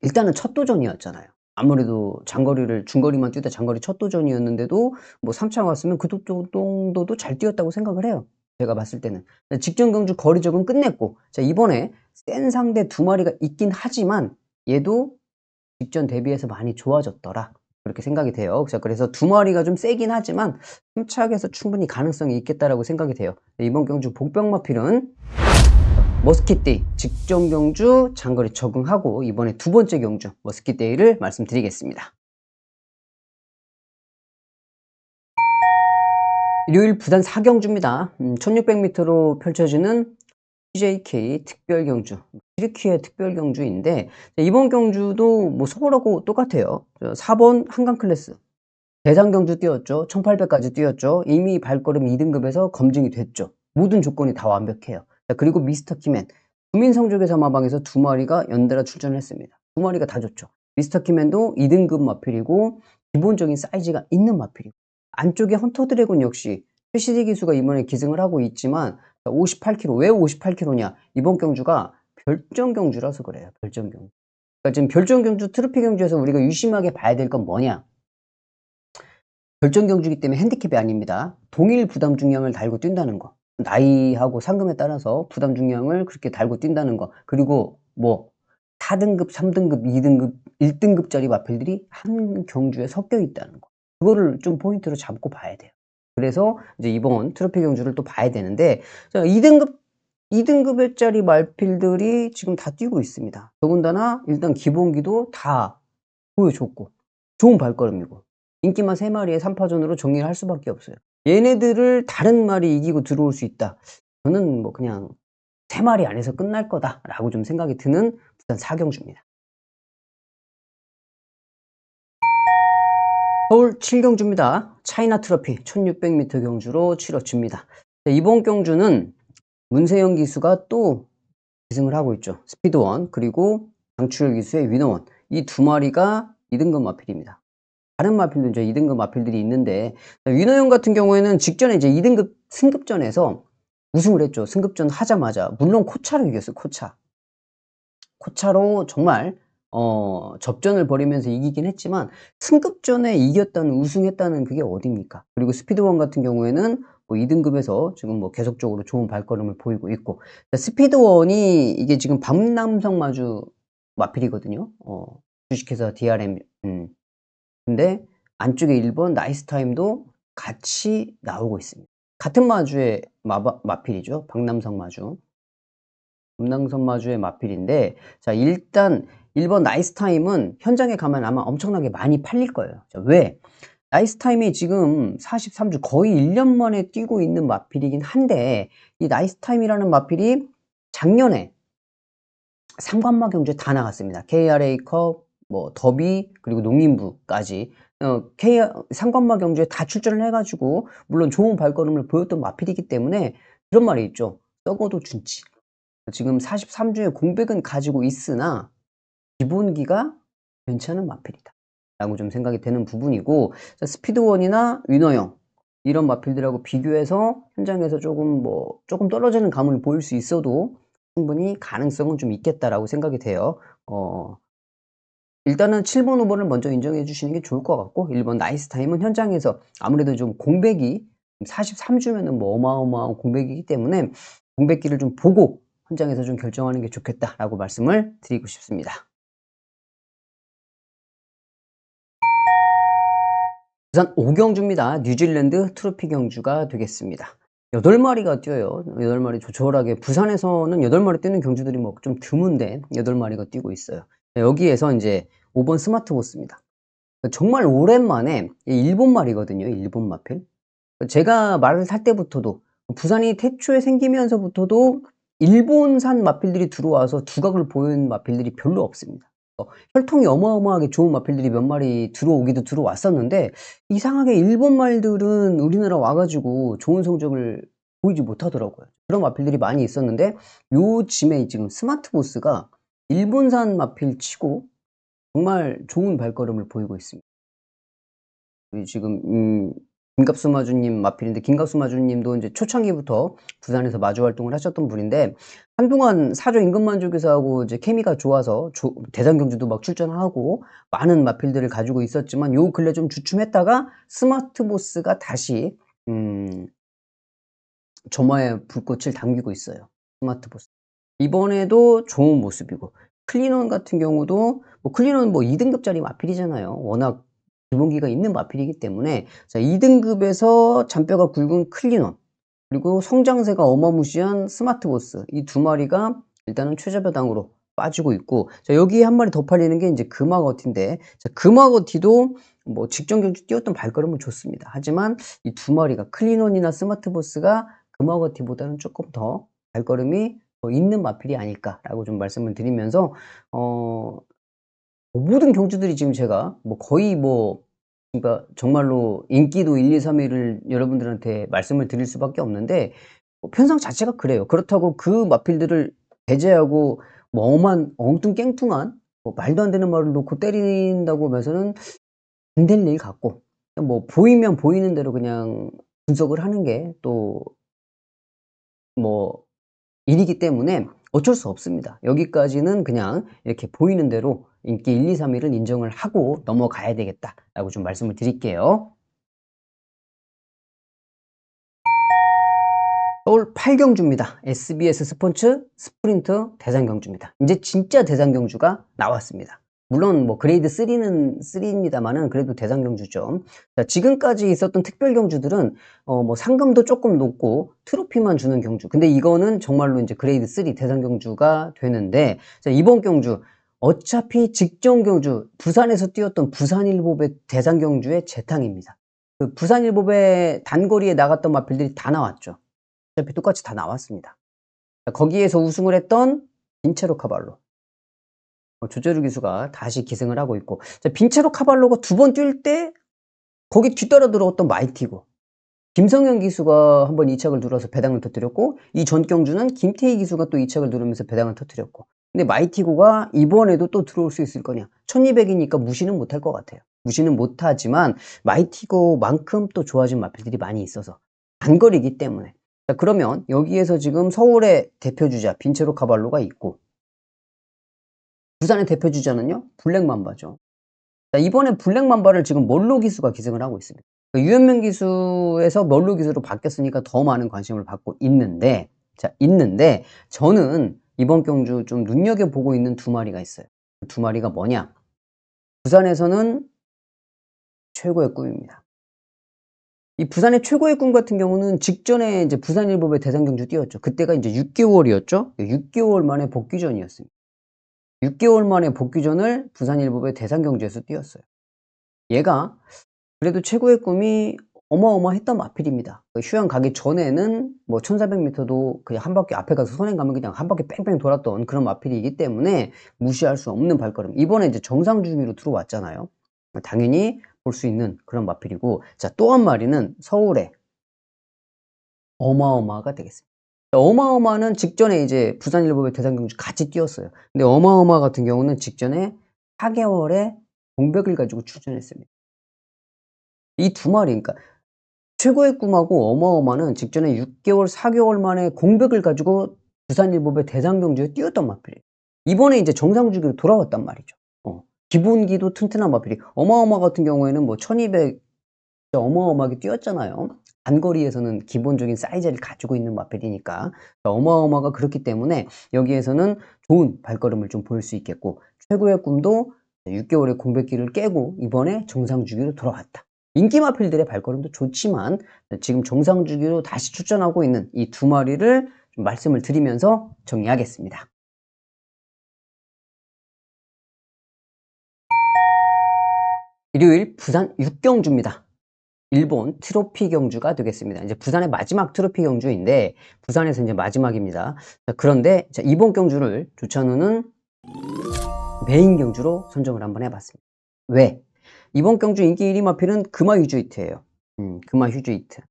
일단은 첫 도전이었잖아요. 아무래도 중거리만 뛰다 장거리 첫 도전이었는데도 뭐 3차 왔으면 그 정도도 잘 뛰었다고 생각을 해요, 제가 봤을 때는. 직전 경주 거리적은 끝냈고, 자 이번에 센 상대 두 마리가 있긴 하지만 얘도 직전 대비해서 많이 좋아졌더라. 그렇게 생각이 돼요. 자 그래서 두 마리가 좀 세긴 하지만 3 차에서 충분히 가능성이 있겠다라고 생각이 돼요. 이번 경주 복병마필은 머스킷데이 직전 경주 장거리 적응하고 이번에 두 번째 경주 머스킷데이를 말씀드리겠습니다. 일요일 부산 4경주입니다. 1600m로 펼쳐지는 CJK 특별 경주, 튀르키예 특별 경주인데, 이번 경주도 뭐 서울하고 똑같아요. 4번 한강 클래스 대상 경주 뛰었죠. 1800까지 뛰었죠. 이미 발걸음 2등급에서 검증이 됐죠. 모든 조건이 다 완벽해요. 자, 그리고 미스터 키맨 국민성족의 사마방에서 두 마리가 연달아 출전을 했습니다. 두 마리가 다 좋죠. 미스터 키맨도 2등급 마필이고 기본적인 사이즈가 있는 마필이고, 안쪽에 헌터 드래곤 역시 최시디 기수가 이번에 기승을 하고 있지만 58kg. 왜 58kg냐? 이번 경주가 별정 경주라서 그래요. 별정 경주. 그러니까 지금 별정 경주, 트로피 경주에서 우리가 유심하게 봐야 될 건 뭐냐? 결정 경주기 때문에 핸디캡이 아닙니다. 동일 부담 중량을 달고 뛴다는 거. 나이하고 상금에 따라서 부담 중량을 그렇게 달고 뛴다는 거. 그리고 뭐 4등급, 3등급, 2등급, 1등급짜리 마필들이 한 경주에 섞여 있다는 거. 그거를 좀 포인트로 잡고 봐야 돼요. 그래서 이제 이번 트로피 경주를 또 봐야 되는데, 자, 2등급짜리 말필들이 지금 다 뛰고 있습니다. 더군다나 일단 기본기도 다 보여줬고 좋은 발걸음이고 인기만 3마리의 3파전으로 정리를 할 수밖에 없어요. 얘네들을 다른 말이 이기고 들어올 수 있다. 저는 뭐 그냥 3마리 안에서 끝날 거다라고 좀 생각이 드는 부산 4경주입니다. 서울 7경주입니다. 차이나 트로피 1600m 경주로 치러집니다. 이번 경주는 문세영 기수가 또 기승을 하고 있죠. 스피드원 그리고 장출열 기수의 위너원, 이 두 마리가 2등급 마필입니다. 다른 마필도 이제 2등급 마필들이 있는데, 위너형 같은 경우에는 직전에 이제 2등급 승급전에서 우승을 했죠. 승급전 하자마자. 물론 코차로 이겼어요. 코차로 정말 접전을 벌이면서 이기긴 했지만 승급전에 이겼다는, 우승했다는 그게 어딥니까? 그리고 스피드원 같은 경우에는 뭐 2등급에서 지금 뭐 계속적으로 좋은 발걸음을 보이고 있고, 스피드원이 이게 지금 박남성 마주 마필이거든요. 주식회사 DRM. 근데 안쪽에 1번 나이스 타임도 같이 나오고 있습니다. 같은 마주의 마필이죠. 박남성 마주. 금남성 마주의 마필인데, 자 일단 1번 나이스 타임은 현장에 가면 아마 엄청나게 많이 팔릴 거예요. 자, 왜? 나이스 타임이 지금 43주 거의 1년 만에 뛰고 있는 마필이긴 한데, 이 나이스 타임이라는 마필이 작년에 삼관마 경주에 다 나갔습니다. KRA컵, 뭐 더비, 그리고 농림부까지 삼관마 경주에 다 출전을 해가지고 물론 좋은 발걸음을 보였던 마필이기 때문에 그런 말이 있죠. 썩어도 준치. 지금 43주의 공백은 가지고 있으나 기본기가 괜찮은 마필이다 라고 좀 생각이 되는 부분이고, 스피드원이나 위너형 이런 마필들하고 비교해서 현장에서 조금 떨어지는 감을 보일 수 있어도 충분히 가능성은 좀 있겠다라고 생각이 돼요. 일단은 7번, 5번을 먼저 인정해 주시는 게 좋을 것 같고, 1번 나이스 타임은 현장에서 아무래도 좀 공백이 43주면은 뭐 어마어마한 공백이기 때문에 공백기를 좀 보고 현장에서 좀 결정하는 게 좋겠다라고 말씀을 드리고 싶습니다. 부산 5경주입니다. 뉴질랜드 트로피 경주가 되겠습니다. 8마리가 뛰어요. 8마리 조촐하게. 부산에서는 8마리 뛰는 경주들이 뭐 좀 드문데 8마리가 뛰고 있어요. 여기에서 이제 5번 스마트 보스입니다. 정말 오랜만에 일본 말이거든요. 일본 마필. 제가 말을 살 때부터도, 부산이 태초에 생기면서부터도 일본산 마필들이 들어와서 두각을 보인 마필들이 별로 없습니다. 혈통이 어마어마하게 좋은 마필들이 몇 마리 들어오기도 들어왔었는데, 이상하게 일본 말들은 우리나라 와가지고 좋은 성적을 보이지 못하더라고요. 그런 마필들이 많이 있었는데, 요즘에 지금 스마트 보스가 일본산 마필 치고 정말 좋은 발걸음을 보이고 있습니다. 지금 김갑수 마주님 마필인데, 김갑수 마주님도 이제 초창기부터 부산에서 마주 활동을 하셨던 분인데, 한동안 사조 임금만주교사하고 이제 케미가 좋아서 대상 경주도 막 출전하고 많은 마필들을 가지고 있었지만, 요 근래 좀 주춤했다가 스마트 보스가 다시 점화의 불꽃을 당기고 있어요. 스마트 보스. 이번에도 좋은 모습이고, 클리논 같은 경우도 클리논 2등급짜리 마필이잖아요. 워낙 기본기가 있는 마필이기 때문에, 자, 2등급에서 잔뼈가 굵은 클리논, 그리고 성장세가 어마무시한 스마트 보스, 이 두 마리가 일단은 최저배당으로 빠지고 있고, 자, 여기에 한 마리 더 팔리는 게 이제 금화거티인데, 자, 금화거티도 직전 경주 뛰었던 발걸음은 좋습니다. 하지만 이 두 마리가, 클리논이나 스마트 보스가 금화거티보다는 조금 더 발걸음이 있는 마필이 아닐까라고 좀 말씀을 드리면서, 모든 경주들이 지금 제가 거의 그러니까 정말로 인기도 1, 2, 3위를 여러분들한테 말씀을 드릴 수밖에 없는데, 편성 자체가 그래요. 그렇다고 그 마필들을 배제하고 엄한 엉뚱깽뚱한 말도 안 되는 말을 놓고 때린다고 하면서는 안 될 일 같고, 보이면 보이는 대로 그냥 분석을 하는 게 또 일이기 때문에 어쩔 수 없습니다. 여기까지는 그냥 이렇게 보이는 대로 인기 1, 2, 3위를 인정을 하고 넘어가야 되겠다라고 좀 말씀을 드릴게요. 서울 8경주입니다. SBS 스포츠 스프린트 대상경주입니다. 이제 진짜 대상경주가 나왔습니다. 물론 그레이드 3는 3입니다만은 그래도 대상경주죠. 자, 지금까지 있었던 특별경주들은 상금도 조금 높고 트로피만 주는 경주. 근데 이거는 정말로 이제 그레이드 3 대상경주가 되는데, 자, 이번 경주 어차피 직전 경주 부산에서 뛰었던 부산일보배 대상경주의 재탕입니다. 그 부산일보배 단거리에 나갔던 마필들이 다 나왔죠. 어차피 똑같이 다 나왔습니다. 거기에서 우승을 했던 빈체로 카발로, 조재루 기수가 다시 기승을 하고 있고, 빈체로 카발로가 두 번 뛸 때 거기 뒤따라 들어왔던 마이티고, 김성현 기수가 한번 2착을 누려서 배당을 터뜨렸고, 이 전 경주는 김태희 기수가 또 2착을 누르면서 배당을 터뜨렸고, 근데 마이티고가 이번에도 또 들어올 수 있을 거냐? 1200이니까 무시는 못할 것 같아요. 무시는 못하지만 마이티고만큼 또 좋아진 마필들이 많이 있어서, 단거리이기 때문에. 자, 그러면 여기에서 지금 서울의 대표주자 빈체로 카발로가 있고, 부산의 대표주자는요 블랙맘바죠. 자, 이번에 블랙맘바를 지금 멀로 기수가 기승을 하고 있습니다. 유현명 기수에서 멀로 기수로 바뀌었으니까 더 많은 관심을 받고 있는데, 저는 이번 경주 좀 눈여겨보고 있는 두 마리가 있어요. 그 두 마리가 뭐냐? 부산에서는 최고의 꿈입니다. 이 부산의 최고의 꿈 같은 경우는 직전에 이제 부산일보배 대상경주 뛰었죠. 그때가 이제 6개월이었죠. 6개월 만에 복귀전이었습니다. 6개월 만에 복귀전을 부산일보배 대상경주에서 뛰었어요. 얘가 그래도 최고의 꿈이 어마어마했던 마필입니다. 휴양 가기 전에는 1400m도 그냥 한 바퀴 앞에 가서 선행 가면 그냥 한 바퀴 뺑뺑 돌았던 그런 마필이기 때문에 무시할 수 없는 발걸음. 이번에 이제 정상 주기로 들어왔잖아요. 당연히 볼 수 있는 그런 마필이고, 자, 또 한 마리는 서울의 어마어마가 되겠습니다. 어마어마는 직전에 이제 부산일보배 대상경주 같이 뛰었어요. 근데 어마어마 같은 경우는 직전에 4개월의 공백을 가지고 출전했습니다. 이 두 마리, 그러니까 최고의 꿈하고 어마어마는 직전에 6개월, 4개월 만에 공백을 가지고 부산일보배 대상경주에 뛰었던 마필이에요. 이번에 이제 정상 주기로 돌아왔단 말이죠. 기본기도 튼튼한 마필이. 어마어마 같은 경우에는 1200 어마어마하게 뛰었잖아요. 단거리에서는 기본적인 사이즈를 가지고 있는 마필이니까. 어마어마가 그렇기 때문에 여기에서는 좋은 발걸음을 좀 보일 수 있겠고, 최고의 꿈도 6개월의 공백기를 깨고 이번에 정상 주기로 돌아왔다. 인기 마필들의 발걸음도 좋지만 지금 정상 주기로 다시 출전하고 있는 이 두 마리를 좀 말씀을 드리면서 정리하겠습니다. 일요일 부산 6경주입니다. 일본 트로피 경주가 되겠습니다. 이제 부산의 마지막 트로피 경주인데, 부산에서 이제 마지막입니다. 자, 그런데 이번 경주를 조찬우는 메인 경주로 선정을 한번 해봤습니다. 왜? 이번 경주 인기 1위 마필은 금화 휴즈이트예요. 금화 휴즈이트.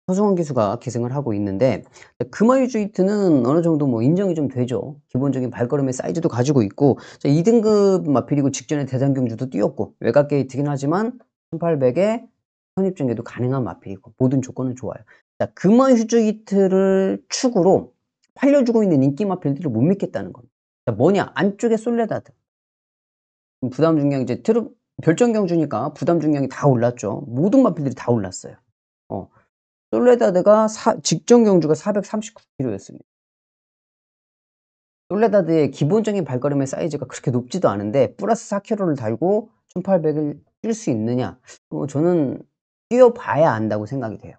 서승원 기수가 기승을 하고 있는데, 금화 휴즈이트는 어느 정도 인정이 좀 되죠. 기본적인 발걸음의 사이즈도 가지고 있고, 2등급 마필이고 직전에 대상 경주도 뛰었고 외곽 게이트긴 하지만 1800에 선입증에도 가능한 마필이고 모든 조건은 좋아요. 자, 금화 휴즈 히트를 축으로 팔려주고 있는 인기 마필들을 못 믿겠다는 겁니다. 자, 뭐냐? 안쪽에 솔레다드. 부담 중량 이제 별점 경주니까 부담 중량이 다 올랐죠. 모든 마필들이 다 올랐어요. 솔레다드가 직전 경주가 439kg 였습니다. 솔레다드의 기본적인 발걸음의 사이즈가 그렇게 높지도 않은데 플러스 4kg를 달고 1800을 뛸 수 있느냐? 저는 뛰어봐야 안다고 생각이 돼요.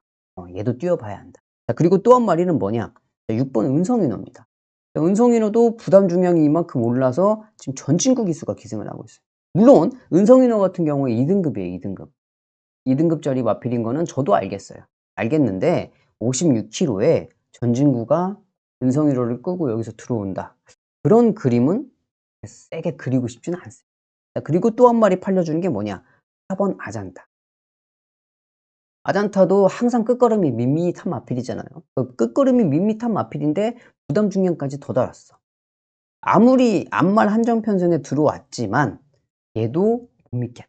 얘도 뛰어봐야 한다. 자, 그리고 또 한 마리는 뭐냐? 6번 은성인어입니다. 은성인어도 부담 중량이 이만큼 올라서 지금 전진구 기수가 기승을 하고 있어요. 물론 은성인어 같은 경우에 2등급이에요. 2등급. 2등급짜리 마필인 거는 저도 알겠는데 56kg에 전진구가 은성인어를 끄고 여기서 들어온다. 그런 그림은 세게 그리고 싶지는 않습니다. 자, 그리고 또 한 마리 팔려주는 게 뭐냐? 4번 아잔타. 아잔타도 항상 끝걸음이 밋밋한 마필이잖아요. 끝걸음이 밋밋한 마필인데 부담 중량까지 더 달았어. 아무리 암말 한정편성에 들어왔지만 얘도 못 믿겠다.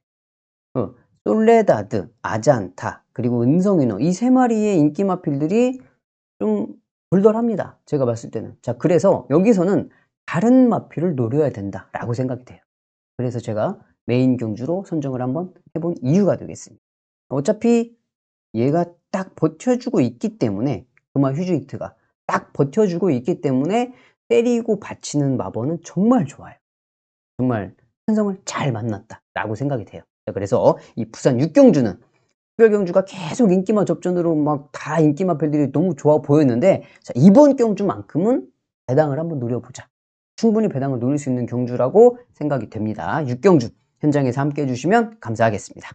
솔레다드, 아잔타, 그리고 은성인어 이 세 마리의 인기 마필들이 좀 돌돌합니다. 제가 봤을 때는. 자, 그래서 여기서는 다른 마필을 노려야 된다라고 생각이 돼요. 그래서 제가 메인 경주로 선정을 한번 해본 이유가 되겠습니다. 어차피 얘가 딱 버텨주고 있기 때문에 금화 휴즈 히트가 딱 버텨주고 있기 때문에 때리고 받치는 마번은 정말 좋아요. 정말 편성을 잘 만났다라고 생각이 돼요. 그래서 이 부산 6경주는 특별경주가 계속 인기마 접전으로 막 다 인기마 별들이 너무 좋아 보였는데, 자, 이번 경주만큼은 배당을 한번 노려보자. 충분히 배당을 노릴 수 있는 경주라고 생각이 됩니다. 6경주 현장에서 함께 해주시면 감사하겠습니다.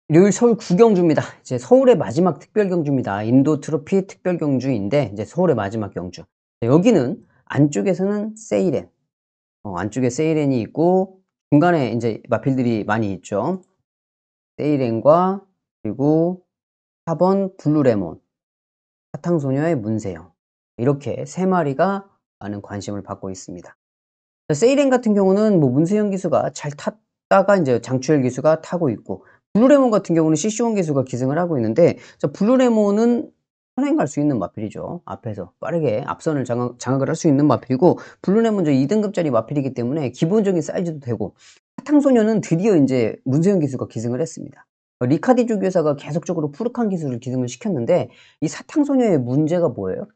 일요일 서울 9경주입니다. 이제 서울의 마지막 특별경주입니다. 인도 트로피 특별경주인데 이제 서울의 마지막 경주. 여기는 안쪽에서는 세이렌, 안쪽에 세이렌이 있고 중간에 이제 마필들이 많이 있죠. 세이렌과 그리고 4번 블루레몬, 사탕소녀의 문세영, 이렇게 세 마리가 많은 관심을 받고 있습니다. 세이렌 같은 경우는 뭐 문세영 기수가 잘 탔다가 이제 장추열 기수가 타고 있고, 블루레몬 같은 경우는 CC1 기수가 기승을 하고 있는데, 블루레몬은 선행 갈 수 있는 마필이죠. 앞에서 빠르게 앞선을 장악을 할 수 있는 마필이고, 블루레몬 2등급짜리 마필이기 때문에 기본적인 사이즈도 되고, 사탕소녀는 드디어 이제 문세영 기수가 기승을 했습니다. 리카디 조교사가 계속적으로 푸르칸 기술을 기승을 시켰는데, 이 사탕소녀의 문제가 뭐예요?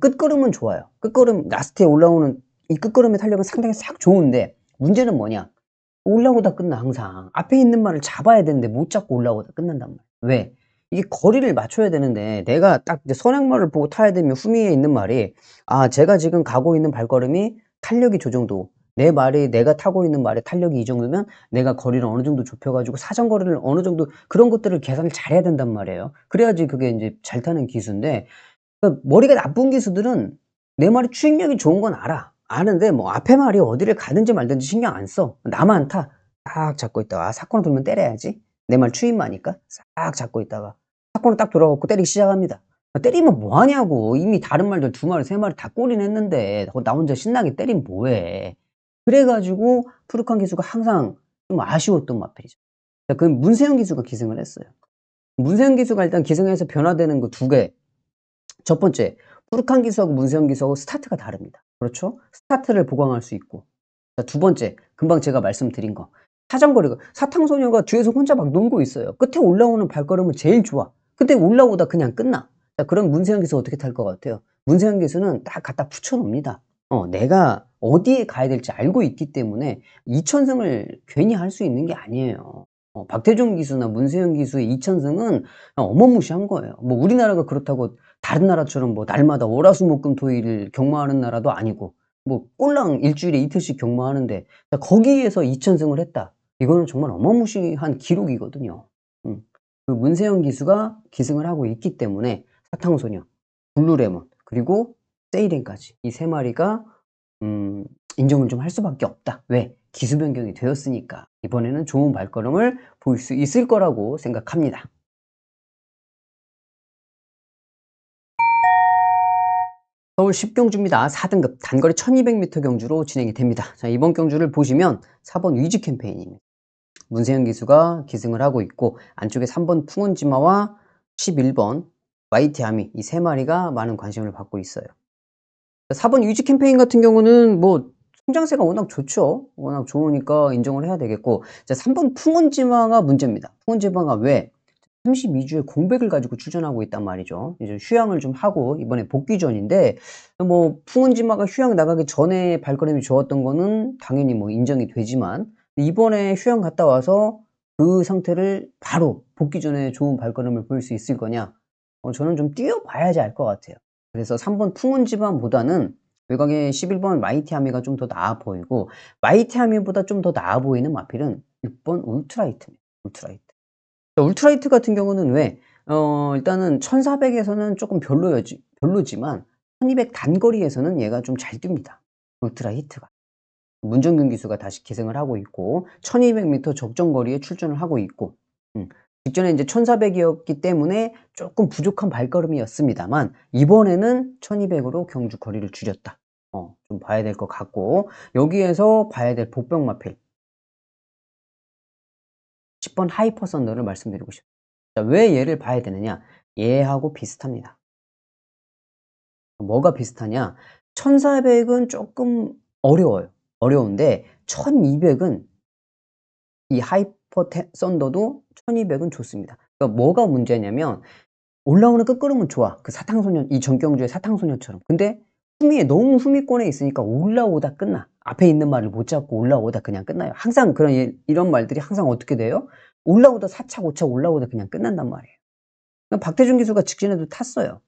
끝걸음은 좋아요. 끝걸음 라스트에 올라오는 이 끝걸음의 탄력은 상당히 싹 좋은데, 문제는 뭐냐? 올라오다 끝나. 항상 앞에 있는 말을 잡아야 되는데 못 잡고 올라오다 끝난단 말이야. 왜? 이게 거리를 맞춰야 되는데, 내가 딱 이제 선행말을 보고 타야 되면 후미에 있는 말이, 제가 지금 가고 있는 발걸음이 탄력이 저 정도, 내 말이, 내가 타고 있는 말의 탄력이 이 정도면 내가 거리를 어느 정도 좁혀가지고 사정거리를 어느 정도, 그런 것들을 계산을 잘해야 된단 말이에요. 그래야지 그게 이제 잘 타는 기수인데, 머리가 나쁜 기수들은 내 말이 추진력이 좋은 건 아는데 뭐 앞에 말이 어디를 가든지 말든지 신경 안 써. 나만 타. 딱 잡고 있다가 사건을 돌면 때려야지. 내 말 추임마니까 싹 잡고 있다가 사건을 딱 돌아갖고 때리기 시작합니다. 때리면 뭐하냐고. 이미 다른 말들 2마리 3마리 다 골인 했는데 나 혼자 신나게 때리면 뭐해. 그래가지고 푸르칸 기수가 항상 좀 아쉬웠던 마필이죠. 그 문세영 기수가 기승을 했어요. 문세영 기수가 일단 기승해서 변화되는 거 2개. 첫 번째, 푸르칸 기수하고 문세영 기수하고 스타트가 다릅니다. 그렇죠? 스타트를 보강할 수 있고. 자, 두 번째, 금방 제가 말씀드린 거. 사정거리가, 사탕소녀가 뒤에서 혼자 막 놀고 있어요. 끝에 올라오는 발걸음은 제일 좋아. 근데 올라오다 그냥 끝나. 자, 그럼 문세영 기수 어떻게 탈 것 같아요? 문세영 기수는 딱 갖다 붙여놓습니다. 내가 어디에 가야 될지 알고 있기 때문에 2천승을 괜히 할 수 있는 게 아니에요. 박태종 기수나 문세영 기수의 2천승은 어마무시한 거예요. 뭐 우리나라가 그렇다고 다른 나라처럼 뭐 날마다 월화수목금토일을 경마하는 나라도 아니고, 뭐 꼴랑 일주일에 이틀씩 경마하는데 거기에서 2천승을 했다. 이거는 정말 어마무시한 기록이거든요. 그 문세영 기수가 기승을 하고 있기 때문에 사탕소녀, 블루레몬, 그리고 세이렌까지 이 세 마리가 인정을 좀 할 수밖에 없다. 왜? 기수 변경이 되었으니까. 이번에는 좋은 발걸음을 보일 수 있을 거라고 생각합니다. 서울 10경주입니다. 4등급 단거리 1200m 경주로 진행이 됩니다. 자, 이번 경주를 보시면 4번 위즈 캠페인입니다. 문세영 기수가 기승을 하고 있고 안쪽에 3번 풍운지마와 11번 YT아미 이 3마리가 많은 관심을 받고 있어요. 4번 유지 캠페인 같은 경우는 뭐 성장세가 워낙 좋죠. 워낙 좋으니까 인정을 해야 되겠고, 자 3번 풍운지마가 문제입니다. 풍운지마가 왜 32주의 공백을 가지고 출전하고 있단 말이죠. 이제 휴양을 좀 하고 이번에 복귀전인데, 뭐 풍운지마가 휴양 나가기 전에 발걸음이 좋았던 거는 당연히 뭐 인정이 되지만, 이번에 휴양 갔다 와서 그 상태를 바로 복귀 전에 좋은 발걸음을 보일 수 있을 거냐? 저는 좀 뛰어봐야지 알 것 같아요. 그래서 3번 풍운지마보다는 외곽에 11번 마이티아미가 좀 더 나아 보이고, 마이티아미보다 좀 더 나아 보이는 마필은 6번 울트라이트입니다. 울트라이트. 울트라이트 같은 경우는 왜 일단은 1400에서는 조금 별로지만 1200 단거리에서는 얘가 좀 잘 뜁니다. 울트라히트가. 문정균 기수가 다시 기승을 하고 있고 1200m 적정 거리에 출전을 하고 있고, 직전에 이제 1400이었기 때문에 조금 부족한 발걸음이었습니다만 이번에는 1200으로 경주 거리를 줄였다. 좀 봐야 될 것 같고, 여기에서 봐야 될 복병 마필 10번 하이퍼 썬더를 말씀드리고 싶습니다. 자, 왜 얘를 봐야 되느냐? 얘하고 비슷합니다. 뭐가 비슷하냐? 1400은 조금 어려워요. 어려운데 1200은 이 하이퍼 썬더도 1200은 좋습니다. 그러니까 뭐가 문제냐면 올라오는 끝걸음은 좋아. 그 사탕소년, 이 전경주의 사탕소년처럼. 근데 너무 후미권에 있으니까 올라오다 끝나. 앞에 있는 말을 못 잡고 올라오다 그냥 끝나요. 항상 이런 말들이 항상 어떻게 돼요? 올라오다 4차, 5차 올라오다 그냥 끝난단 말이에요. 박태준 기수가 직전에도 탔어요.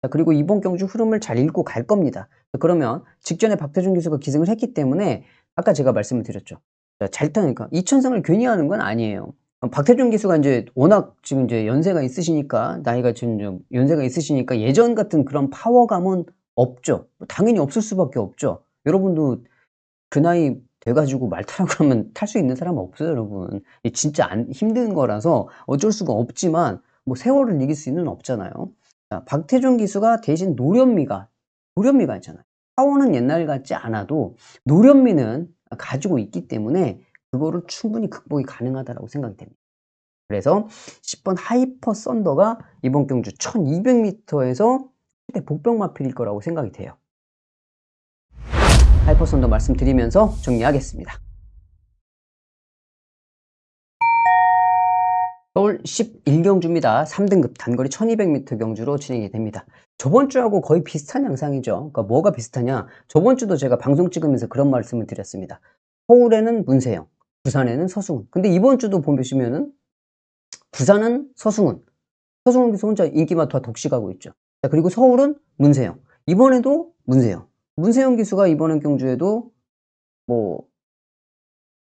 자, 그리고 이번 경주 흐름을 잘 읽고 갈 겁니다. 그러면 직전에 박태준 기수가 기승을 했기 때문에 아까 제가 말씀을 드렸죠. 자, 잘 타니까 2000승을 괜히 하는 건 아니에요. 박태준 기수가 이제 워낙 지금 이제 연세가 있으시니까, 나이가 지금 좀 연세가 있으시니까 예전 같은 그런 파워감은 없죠. 당연히 없을 수밖에 없죠. 여러분도 그 나이 돼가지고 말 타라고 하면 탈 수 있는 사람은 없어요, 여러분. 진짜 힘든 거라서 어쩔 수가 없지만, 뭐 세월을 이길 수는 없잖아요. 자, 박태준 기수가 대신 노련미가 있잖아요. 파워는 옛날 같지 않아도 노련미는 가지고 있기 때문에 그거를 충분히 극복이 가능하다고 생각이 됩니다. 그래서 10번 하이퍼 썬더가 이번 경주 1200m에서 최대 복병 마필일 거라고 생각이 돼요. 하이퍼 썬더 말씀드리면서 정리하겠습니다. 서울 11경주입니다. 3등급 단거리 1200m 경주로 진행이 됩니다. 저번 주하고 거의 비슷한 양상이죠. 그러니까 뭐가 비슷하냐? 저번 주도 제가 방송 찍으면서 그런 말씀을 드렸습니다. 서울에는 문세영, 부산에는 서승훈. 근데 이번 주도 보시면은 부산은 서승훈 기수 혼자 인기마터 독식하고 있죠. 자, 그리고 서울은 문세영. 이번에도 문세영 기수가 이번 경주에도 뭐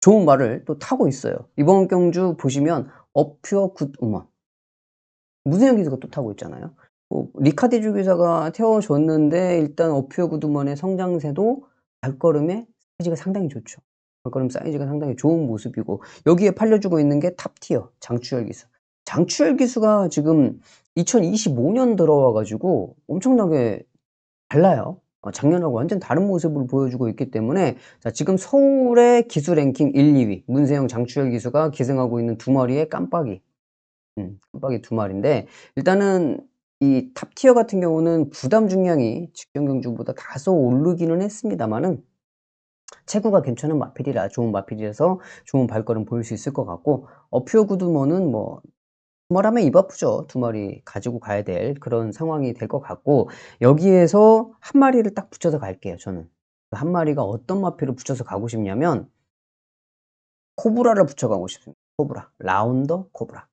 좋은 말을 또 타고 있어요. 이번 경주 보시면 어퓨어 굿 우먼 문세영 기수가 또 타고 있잖아요. 리카디주 기사가 태워줬는데 일단 어퓨어 굿 우먼의 성장세도 발걸음의 사이즈가 상당히 좋죠. 발걸음 사이즈가 상당히 좋은 모습이고, 여기에 팔려주고 있는 게 탑티어 장추열 기수. 장추열 기수가 지금 2025년 들어와 가지고 엄청나게 달라요. 작년하고 완전 다른 모습을 보여주고 있기 때문에, 자, 지금 서울의 기수 랭킹 1, 2위 문세영, 장추열 기수가 기승하고 있는 두 마리의 깜빡이. 깜빡이 두 마리인데, 일단은 이 탑티어 같은 경우는 부담 중량이 직전 경주보다 다소 오르기는 했습니다만은 체구가 괜찮은 마필이라, 좋은 마필이라서 좋은 발걸음 보일 수 있을 것 같고, 어퓨어 구두머는 뭐 두말하면 입 아프죠. 두 마리 가지고 가야 될 그런 상황이 될 것 같고, 여기에서 한 마리를 딱 붙여서 갈게요, 저는. 그 한 마리가 어떤 마필을 붙여서 가고 싶냐면 코브라를 붙여가고 싶습니다. 코브라. 라운더 코브라.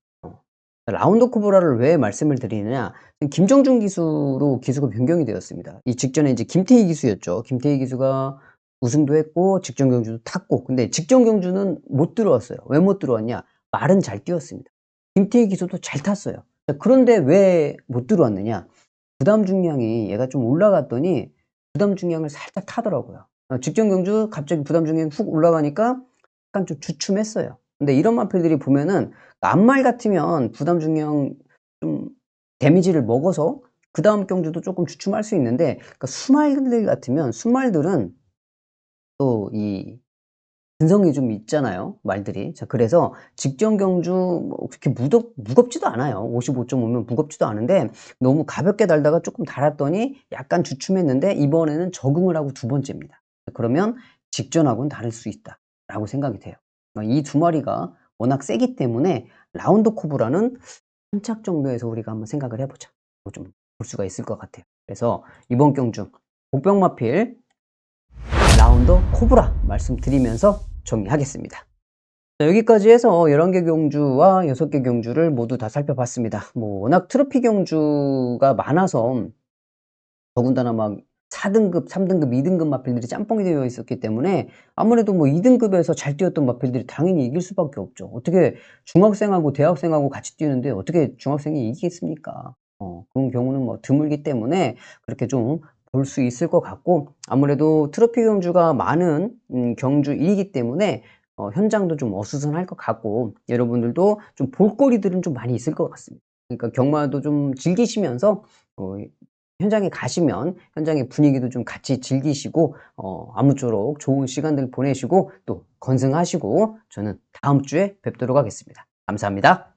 라운더 코브라를 왜 말씀을 드리느냐, 김정준 기수로 기수가 변경이 되었습니다. 이 직전에 이제 김태희 기수였죠. 김태희 기수가 우승도 했고 직전 경주도 탔고, 근데 직전 경주는 못 들어왔어요. 왜 못 들어왔냐? 말은 잘 뛰었습니다. 김태희 기수도 잘 탔어요. 자, 그런데 왜 못 들어왔느냐? 부담 중량이 얘가 좀 올라갔더니 부담 중량을 살짝 타더라고요. 직전 경주 갑자기 부담 중량이 훅 올라가니까 약간 좀 주춤했어요. 근데 이런 마필들이 보면은 앞말 같으면 부담 중량 좀 데미지를 먹어서 그 다음 경주도 조금 주춤할 수 있는데, 그러니까 수말들 같으면, 수말들은 또 이 근성이 좀 있잖아요, 말들이. 자, 그래서 직전 경주 뭐 그렇게 무겁지도 않아요. 55.5면 무겁지도 않은데 너무 가볍게 달다가 조금 달았더니 약간 주춤했는데 이번에는 적응을 하고 두 번째입니다. 그러면 직전하고는 다를 수 있다라고 생각이 돼요. 이 두 마리가 워낙 세기 때문에 라운드 코브라는 한 착 정도에서 우리가 한번 생각을 해 보자. 좀 볼 수가 있을 것 같아요. 그래서 이번 경주 복병마필 라운더 코브라 말씀드리면서 정리하겠습니다. 자, 여기까지 해서 11개 경주와 6개 경주를 모두 다 살펴봤습니다. 뭐 워낙 트로피 경주가 많아서 더군다나 막 4등급, 3등급, 2등급 마필들이 짬뽕이 되어 있었기 때문에 아무래도 뭐 2등급에서 잘 뛰었던 마필들이 당연히 이길 수밖에 없죠. 어떻게 중학생하고 대학생하고 같이 뛰는데 어떻게 중학생이 이기겠습니까? 그런 경우는 뭐 드물기 때문에 그렇게 좀 볼 수 있을 것 같고 아무래도 트로피 경주가 많은 경주이기 때문에 현장도 좀 어수선할 것 같고 여러분들도 좀 볼거리들은 좀 많이 있을 것 같습니다. 그러니까 경마도 좀 즐기시면서 어 현장에 가시면 현장의 분위기도 좀 같이 즐기시고 아무쪼록 좋은 시간들 보내시고 또 건승하시고 저는 다음 주에 뵙도록 하겠습니다. 감사합니다.